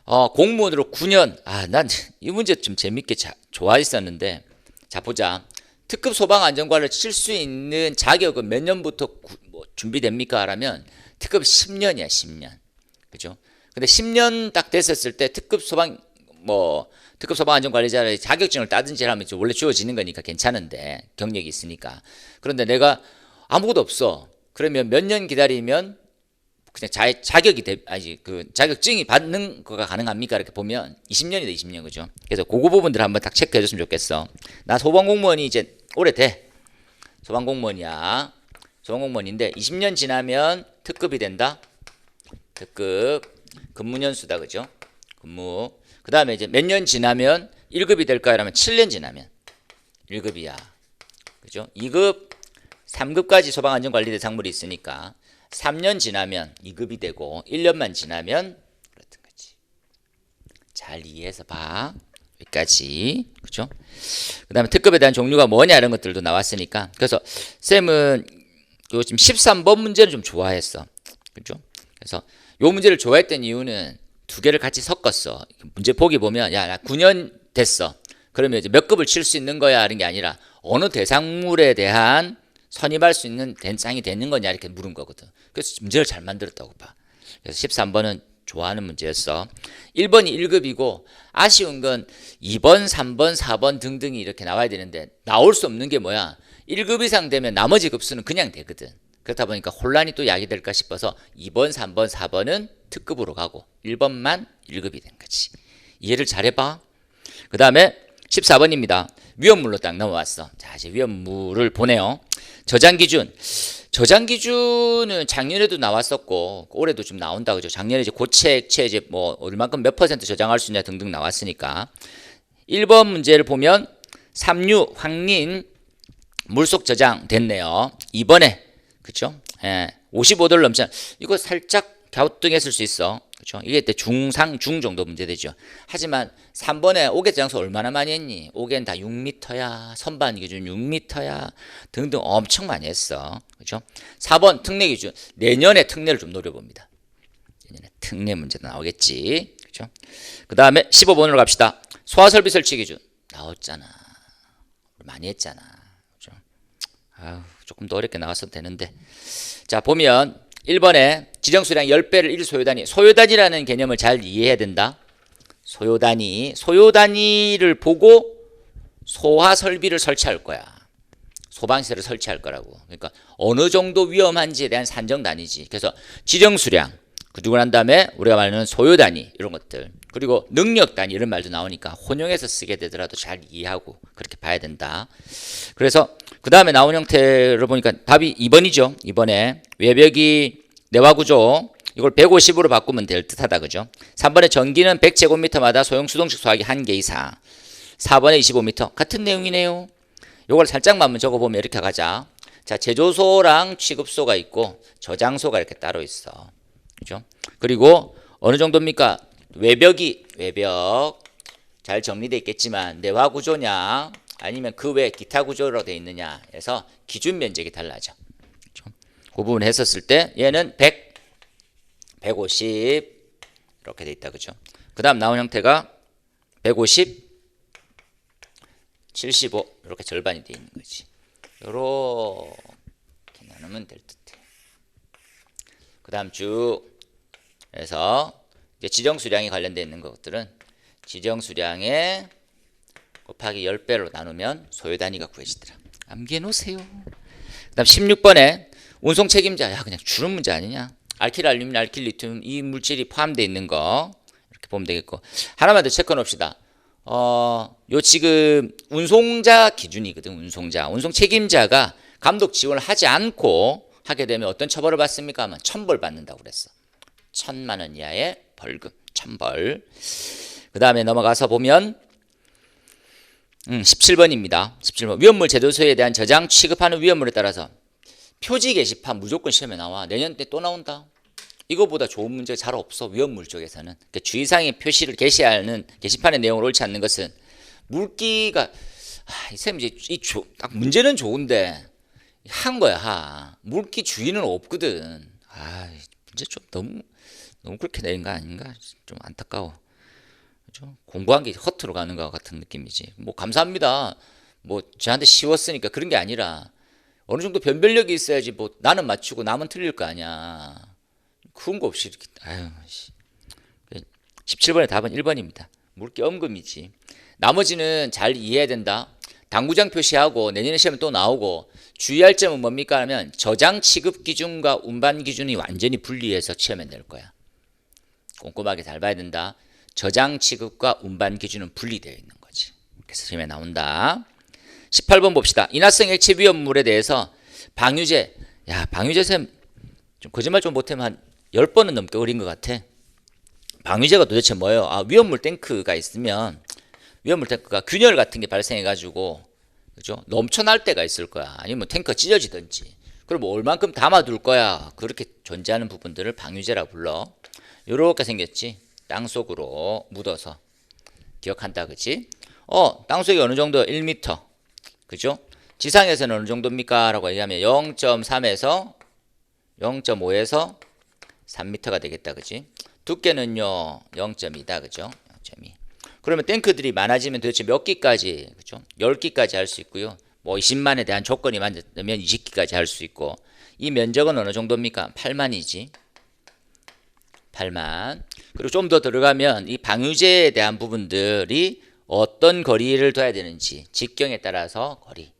공무원으로 9년. 난 이 문제 좀 재밌게 좋아했었는데. 자, 보자. 특급 소방안전관을 칠 수 있는 자격은 몇 년부터 준비됩니까? 라면 특급 10년이야, 10년. 그죠? 근데 10년 딱 됐었을 때 특급 소방안전관리자의 자격증을 따든지 하면 원래 주어지는 거니까 괜찮은데 경력이 있으니까. 그런데 내가 아무것도 없어. 그러면 몇 년 기다리면 그냥 자격증이 받는 거가 가능합니까? 이렇게 보면 20년이다, 20년. 그죠? 그래서 그거 부분들 한번 딱 체크해 줬으면 좋겠어. 나 소방공무원이 이제 오래돼. 소방공무원이야. 소방공무원인데 20년 지나면 특급이 된다. 특급. 근무 년수다. 그죠? 근무. 그 다음에 이제 몇 년 지나면 1급이 될까요? 라면 7년 지나면 1급이야. 그죠? 2급, 3급까지 소방안전관리대 작물이 있으니까 3년 지나면 2급이 되고 1년만 지나면 그렇던 거지. 잘 이해해서 봐. 여기까지. 그죠? 그 다음에 특급에 대한 종류가 뭐냐 이런 것들도 나왔으니까. 그래서 쌤은 요 지금 13번 문제를 좀 좋아했어. 그죠? 그래서 요 문제를 좋아했던 이유는 두 개를 같이 섞었어. 문제 보기 보면 야, 나 9년 됐어. 그러면 이제 몇 급을 칠 수 있는 거야 하는 게 아니라 어느 대상물에 대한 선임할 수 있는 대상이 되는 거냐 이렇게 물은 거거든. 그래서 문제를 잘 만들었다고 봐. 그래서 13번은 좋아하는 문제였어. 1번이 1급이고 아쉬운 건 2번, 3번, 4번 등등이 이렇게 나와야 되는데 나올 수 없는 게 뭐야? 1급 이상 되면 나머지 급수는 그냥 되거든. 그렇다 보니까 혼란이 또 야기될까 싶어서 2번, 3번, 4번은 특급으로 가고 1번만 1급이 된 거지. 이해를 잘해봐. 그 다음에 14번입니다. 위험물로 딱 넘어왔어. 자, 이제 위험물을 보내요. 저장 기준. 저장 기준은 작년에도 나왔었고 올해도 좀 나온다 그죠? 작년에 이제 고체액체 이제 뭐 얼마큼 몇 퍼센트 저장할 수 있냐 등등 나왔으니까 1번 문제를 보면 삼류, 황린, 물속 저장 됐네요. 2번에 그죠? 예, 55도를 넘지 이거 살짝 갸우뚱했을 수 있어. 그렇죠? 이게 때 중상 중 정도 문제 되죠. 하지만 3번에 옥외 저장소 얼마나 많이 했니? 옥외는 다 6m야. 선반 기준 6m야. 등등 엄청 많이 했어. 그렇죠? 4번 특례 기준. 내년에 특례를 좀 노려봅니다. 내년에 특례 문제도 나오겠지. 그렇죠? 그다음에 15번으로 갑시다. 소화 설비 설치 기준. 나왔잖아. 많이 했잖아. 그렇죠? 아우, 조금 더 어렵게 나왔어도 되는데. 자, 보면 1번에 지정수량 10배를 1소요단위. 소요단위라는 개념을 잘 이해해야 된다. 소요단위를 보고 소화설비를 설치할 거야. 소방시설을 설치할 거라고. 그러니까 어느 정도 위험한지에 대한 산정단위지. 그래서 지정수량, 그리고 난 다음에 우리가 말하는 소요단위 이런 것들, 그리고 능력단위 이런 말도 나오니까 혼용해서 쓰게 되더라도 잘 이해하고 그렇게 봐야 된다. 그래서 그 다음에 나온 형태를 보니까 답이 2번이죠. 2번에 외벽이 내화구조 이걸 150으로 바꾸면 될 듯하다. 그죠? 3번에 전기는 100제곱미터마다 소형 수동식 소화기 1개 이상. 4번에 25m. 같은 내용이네요. 요걸 살짝만 한번 적어보면 이렇게 가자. 자, 제조소랑 취급소가 있고 저장소가 이렇게 따로 있어. 그죠? 그리고 어느 정도입니까? 외벽 잘 정리되어 있겠지만 내화구조냐 아니면 그 외 기타 구조로 되어 있느냐 해서 기준 면적이 달라져. 그렇죠? 그 부분 했었을 때 얘는 100, 150 이렇게 돼 있다. 그죠? 그 다음 나온 형태가 150, 75 이렇게 절반이 되어 있는 거지. 이렇게 나누면 될 듯해. 그 다음 쭉 해서 이제 지정수량이 관련되어 있는 것들은 지정수량에 곱하기 10배로 나누면 소요단위가 구해지더라. 암기해 놓으세요. 그 다음 16번에 운송 책임자. 야, 그냥 주는 문제 아니냐. 알킬, 알루미늄, 알킬, 리튬 이 물질이 포함되어 있는 거 이렇게 보면 되겠고, 하나만 더 체크해 놉시다. 요 지금 운송자 기준이거든. 운송 책임자가 감독 지원을 하지 않고 하게 되면 어떤 처벌을 받습니까? 하면 1000벌 받는다고 그랬어. 1000만 원 이하의 벌금, 1000벌. 그 다음에 넘어가서 보면 17번입니다. 17번. 위험물 제조소에 대한 저장 취급하는 위험물에 따라서 표지 게시판 무조건 시험에 나와. 내년 때 또 나온다. 이거보다 좋은 문제가 잘 없어. 위험물 쪽에서는. 그러니까 주의사항의 표시를 게시하는 게시판의 내용을 옳지 않는 것은 물기가 쌤 이제 딱 문제는 좋은데 한 거야. 물기 주의는 없거든. 문제 좀 너무 그렇게 내린 거 아닌가? 좀 안타까워. 그렇죠? 공부한 게 허투루 가는 것 같은 느낌이지. 뭐 감사합니다. 뭐 저한테 쉬웠으니까 그런 게 아니라 어느 정도 변별력이 있어야지. 뭐 나는 맞추고 남은 틀릴 거 아니야. 그런 거 없이 이렇게 17번의 답은 1번입니다. 물기 엄금이지. 나머지는 잘 이해해야 된다. 당구장 표시하고 내년에 시험에 또 나오고 주의할 점은 뭡니까 하면 저장 취급 기준과 운반 기준이 완전히 분리해서 시험에 낼 거야. 꼼꼼하게 잘 봐야 된다. 저장 취급과 운반 기준은 분리되어 있는 거지. 그래서 시험에 나온다. 18번 봅시다. 인화성 액체 위험물에 대해서 방유제. 야, 방유제 쌤 좀 거짓말 좀 못하면 한 10번은 넘게 어린 것 같아. 방위제가 도대체 뭐예요? 위험물 탱크가 있으면 위험물 탱크가 균열 같은 게 발생해 가지고 그죠? 넘쳐날 때가 있을 거야. 아니면 탱크가 찢어지든지. 그럼 얼만큼 담아둘 거야. 그렇게 존재하는 부분들을 방위제라 불러. 요렇게 생겼지. 땅속으로 묻어서 기억한다, 그치? 땅속이 어느 정도 1m, 그죠? 지상에서는 어느 정도입니까? 라고 얘기하면 0.3에서 0.5에서 3m가 되겠다, 그치? 두께는요 0.2다, 그죠? 0.2. 그러면 탱크들이 많아지면 도대체 몇 기까지, 그죠? 10기까지 할 수 있고요. 뭐 20만에 대한 조건이 맞으면 20기까지 할 수 있고. 이 면적은 어느 정도입니까? 8만이지. 8만. 그리고 좀 더 들어가면 이 방유제에 대한 부분들이 어떤 거리를 둬야 되는지, 직경에 따라서 거리,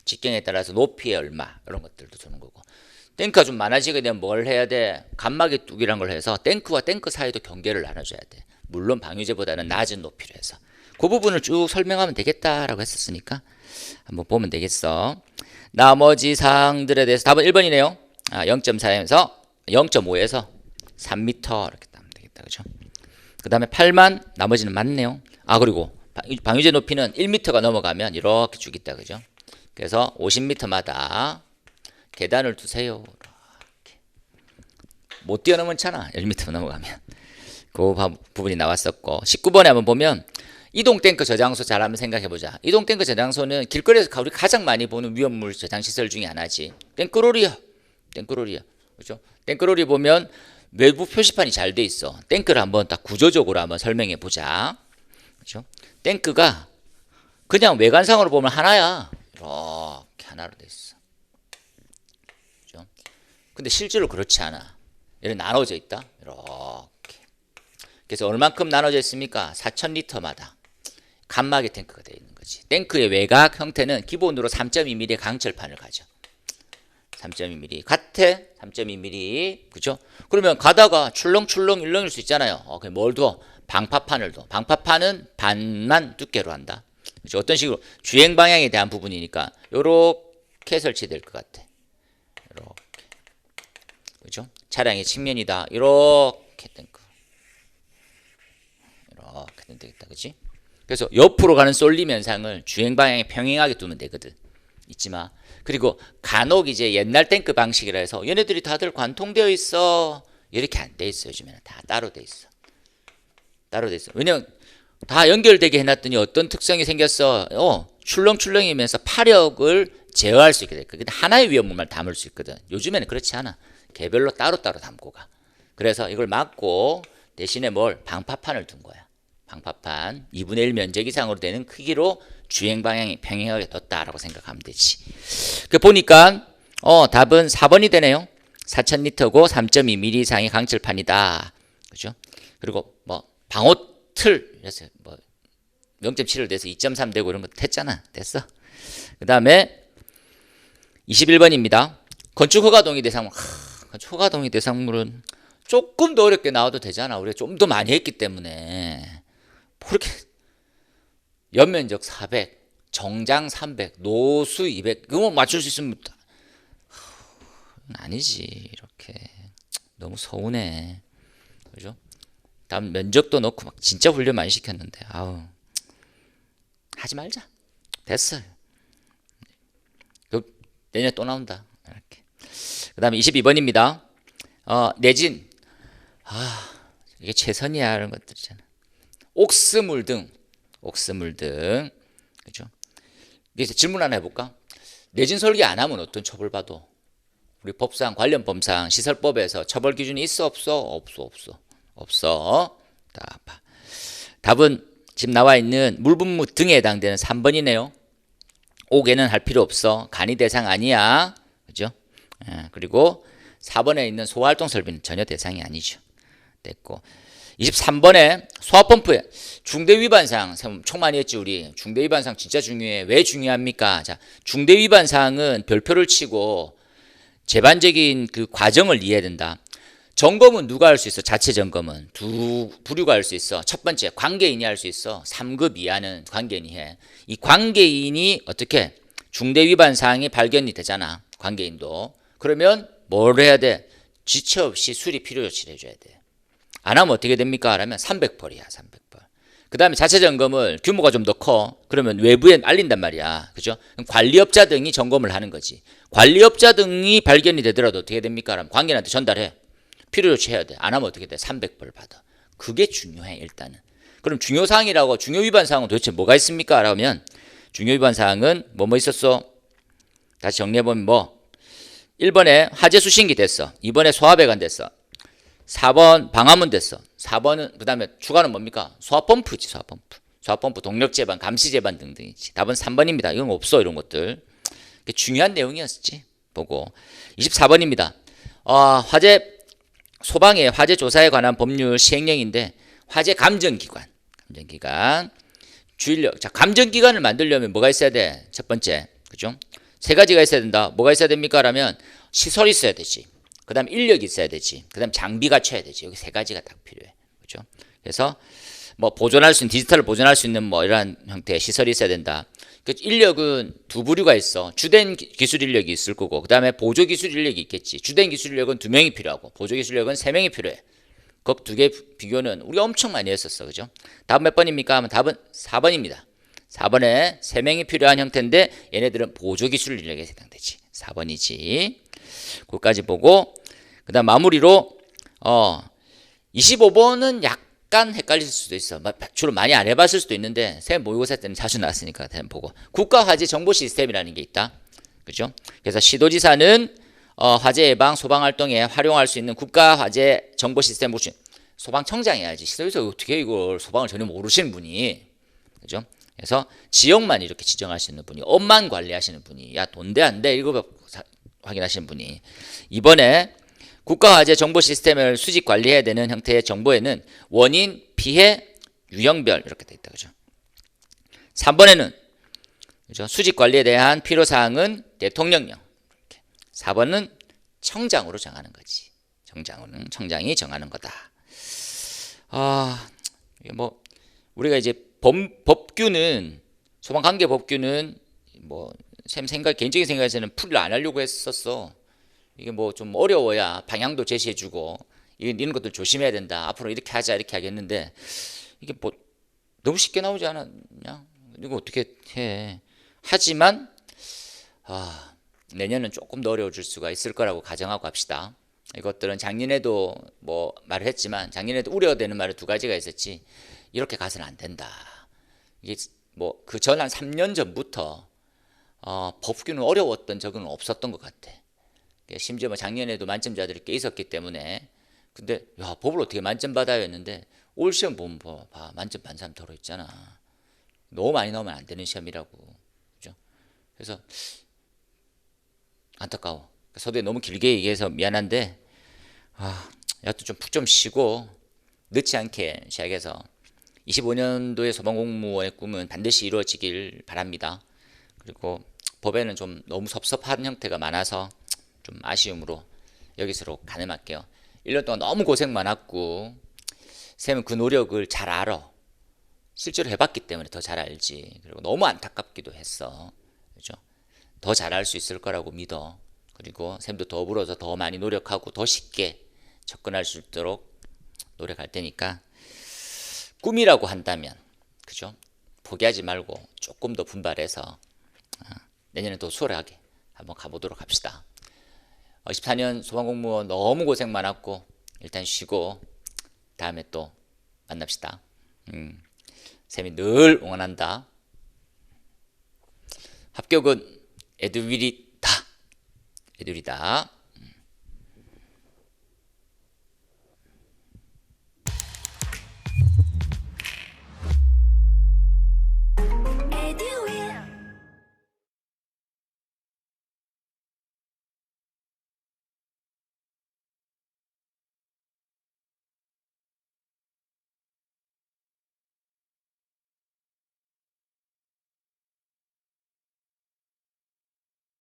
직경에 따라서 높이의 얼마, 이런 것들도 주는 거고. 탱크가 좀 많아지게 되면 뭘 해야 돼? 간막이 뚝이란 걸 해서 탱크와 탱크 사이도 경계를 나눠줘야 돼. 물론 방유제보다는 낮은 높이로 해서. 그 부분을 쭉 설명하면 되겠다라고 했었으니까 한번 보면 되겠어. 나머지 사항들에 대해서 답은 1번이네요. 0.4에서 0.5에서 3m 이렇게 따면 되겠다, 그죠? 그 다음에 8만, 나머지는 맞네요. 그리고 방유제 높이는 1m가 넘어가면 이렇게 쭉 있다, 그죠? 그래서 50m마다 계단을 두세요. 이렇게. 못 뛰어넘잖아, 1m 넘어가면. 그 부분이 나왔었고, 19번에 한번 보면 이동 탱크 저장소 잘 한번 생각해보자. 이동 탱크 저장소는 길거리에서 우리 가장 많이 보는 위험물 저장 시설 중에 하나지. 탱크롤이야. 그렇죠? 탱크롤이 보면 외부 표시판이 잘 돼 있어. 탱크를 한번 딱 구조적으로 한번 설명해 보자. 그렇죠? 탱크가 그냥 외관상으로 보면 하나야. 이렇게 하나로 돼 있어. 그렇죠? 근데 실제로 그렇지 않아. 이렇게 나눠져 있다. 이렇게. 그래서 얼만큼 나눠져 있습니까? 4,000리터마다 간막의 탱크가 되어 있는 거지. 탱크의 외곽 형태는 기본으로 3.2mm의 강철판을 가져. 3.2mm 같아. 3.2mm 그죠? 그러면 가다가 출렁출렁 일렁일 수 있잖아요. 그럼 뭘 둬? 방파판을 둬. 방파판은 반만 두께로 한다. 그죠? 어떤 식으로 주행 방향에 대한 부분이니까 요렇게 설치될 것 같아. 요렇게. 그죠? 차량의 측면이다. 요렇게 탱크. 이렇게 되면 되겠다, 그치? 그래서 옆으로 가는 쏠림 현상을 주행 방향에 평행하게 두면 되거든. 잊지 마. 그리고 간혹 이제 옛날 탱크 방식이라 해서 얘네들이 다들 관통되어 있어. 이렇게 안 돼 있어. 요즘에는 다 따로 돼 있어. 따로 돼 있어. 왜냐면 다 연결되게 해놨더니 어떤 특성이 생겼어. 출렁출렁이면서 파력을 제어할 수 있게 돼. 근데 하나의 위험물만 담을 수 있거든. 요즘에는 그렇지 않아. 개별로 따로따로 담고 가. 그래서 이걸 막고 대신에 방파판을 둔 거야. 방파판 2분의 1 면적 이상으로 되는 크기로 주행 방향이 평행하게 뒀다라고 생각하면 되지. 그 보니까 답은 4번이 되네요. 4,000리터고 3.2mm 이상의 강철판이다. 그죠? 그리고 방호 틀 0.7을 돼서 2.3 되고 이런 거 됐잖아. 됐어. 그다음에 21번입니다. 건축 허가 동의 대상물. 건축 허가 동의 대상물은 조금 더 어렵게 나와도 되잖아. 우리가 좀 더 많이 했기 때문에. 그렇게 연면적 400, 정장 300, 노수 200 그거 맞출 수 있으면 아니지. 이렇게 너무 서운해. 그죠? 다음 면적도 넣고 막 진짜 훈련 많이 시켰는데 하지 말자. 됐어요. 내년에 또 나온다. 이렇게. 그 다음에 22번입니다. 내진 이게 최선이야. 이런 것들 있잖아. 옥스물 등, 그죠? 그래서 질문 하나 해볼까? 내진 설계 안 하면 어떤 처벌 받아? 우리 법상, 관련 법상, 시설법에서 처벌 기준이 있어, 없어? 없어. 답은 지금 나와 있는 물분무 등에 해당되는 3번이네요. 옥에는 할 필요 없어. 간이 대상 아니야. 그죠? 그리고 4번에 있는 소활동 설비는 전혀 대상이 아니죠. 됐고. 23번에 소화펌프에 중대위반사항 총 많이 했지 우리. 중대위반사항 진짜 중요해. 왜 중요합니까? 자, 중대위반사항은 별표를 치고 제반적인 그 과정을 이해해야 된다. 점검은 누가 할 수 있어? 자체 점검은 두 부류가 할 수 있어. 첫 번째 관계인이 할 수 있어. 3급 이하는 관계인이 해. 이 관계인이 어떻게 중대위반사항이 발견이 되잖아. 관계인도. 그러면 뭘 해야 돼? 지체 없이 수리 필요 조치를 해줘야 돼. 안 하면 어떻게 됩니까? 라면 300벌이야, 300벌. 그 다음에 자체 점검을 규모가 좀 더 커. 그러면 외부에 알린단 말이야. 그죠? 관리업자 등이 점검을 하는 거지. 관리업자 등이 발견이 되더라도 어떻게 됩니까? 라면 관계인한테 전달해. 필요 조치해야 돼. 안 하면 어떻게 돼? 300벌 받아. 그게 중요해, 일단은. 그럼 중요사항이라고, 중요위반사항은 도대체 뭐가 있습니까? 라면 중요위반사항은 뭐 있었어? 다시 정리해보면 1번에 화재 수신기 됐어. 2번에 소화배관 됐어. 4번 방화문 됐어. 4번은 그 다음에 추가는 뭡니까? 소화펌프지, 소화펌프. 소화펌프 동력 제반, 감시 제반 등등이지. 답은 3번입니다. 이건 없어, 이런 것들. 중요한 내용이었지. 보고 24번입니다. 화재 소방의 화재 조사에 관한 법률 시행령인데 화재 감정기관, 주의력. 자, 감정기관을 만들려면 뭐가 있어야 돼? 첫 번째, 그죠? 세 가지가 있어야 된다. 뭐가 있어야 됩니까? 라면 시설이 있어야 되지. 그 다음 인력이 있어야 되지. 그 다음 장비 갖춰야 되지. 여기 세 가지가 딱 필요해. 그죠? 그래서 보존할 수 있는, 디지털을 보존할 수 있는 이러한 형태의 시설이 있어야 된다. 그 인력은 두 부류가 있어. 주된 기술 인력이 있을 거고, 그 다음에 보조 기술 인력이 있겠지. 주된 기술 인력은 2명이 필요하고, 보조 기술 인력은 3명이 필요해. 그 두 개 비교는 우리가 엄청 많이 했었어. 그죠? 답은 몇 번입니까? 하면 답은 4번입니다. 4번에 3명이 필요한 형태인데, 얘네들은 보조 기술 인력에 해당되지. 4번이지. 그것까지 보고, 그 다음 마무리로 25번은 약간 헷갈릴 수도 있어. 주로 많이 안 해봤을 수도 있는데 새 모의고사 때는 자주 나왔으니까 보고 국가화재 정보 시스템이라는 게 있다. 그죠? 그래서 시도지사는 화재 예방 소방 활동에 활용할 수 있는 국가화재 정보 시스템 모신 소방청장이 해야지. 시도지사 어떻게 이걸 소방을 전혀 모르시는 분이, 그죠? 그래서 지역만 이렇게 지정할 수 있는 분이, 업만 관리하시는 분이, 야 돈 돼 안 돼 이거 확인하시는 분이. 이번에 국가화재 정보 시스템을 수집 관리해야 되는 형태의 정보에는 원인, 피해, 유형별 이렇게 돼 있다. 그죠? 3번에는 그죠? 수집 관리에 대한 필요사항은 대통령령. 이렇게. 4번은 청장으로 정하는 거지. 청장이 정하는 거다. 이게 우리가 이제 법규는, 소방관계법규는 쌤 개인적인 생각에서는 풀이를 안 하려고 했었어. 이게 좀 어려워야 방향도 제시해주고 이런 것들 조심해야 된다. 앞으로 이렇게 하자 이렇게 하겠는데 이게 너무 쉽게 나오지 않았냐? 이거 어떻게 해? 하지만 내년은 조금 더 어려워질 수가 있을 거라고 가정하고 합시다. 이것들은 작년에도 말을 했지만 작년에도 우려되는 말이 두 가지가 있었지. 이렇게 가서는 안 된다. 이게 그 전 한 3년 전부터 법규는 어려웠던 적은 없었던 것 같아. 심지어 작년에도 만점자들이 꽤 있었기 때문에. 근데 야, 법을 어떻게 만점 받아야 했는데 올 시험 보면 봐, 만점 반 사람 더러 있잖아. 너무 많이 나오면 안 되는 시험이라고. 그죠? 그래서 안타까워. 서두에 너무 길게 얘기해서 미안한데 여하튼 좀 푹 좀 쉬고 늦지 않게 시작해서 25년도의 소방공무원의 꿈은 반드시 이루어지길 바랍니다. 그리고 법에는 좀 너무 섭섭한 형태가 많아서 좀 아쉬움으로 여기서로 가늠할게요. 1년 동안 너무 고생 많았고 쌤은 그 노력을 잘 알아. 실제로 해봤기 때문에 더 잘 알지. 그리고 너무 안타깝기도 했어. 그죠? 더 잘할 수 있을 거라고 믿어. 그리고 쌤도 더불어서 더 많이 노력하고 더 쉽게 접근할 수 있도록 노력할 테니까 꿈이라고 한다면, 그죠? 포기하지 말고 조금 더 분발해서 내년에 더 수월하게 한번 가보도록 합시다. 14년 소방공무원 너무 고생 많았고 일단 쉬고 다음에 또 만납시다. 쌤이 늘 응원한다. 합격은 애들이다.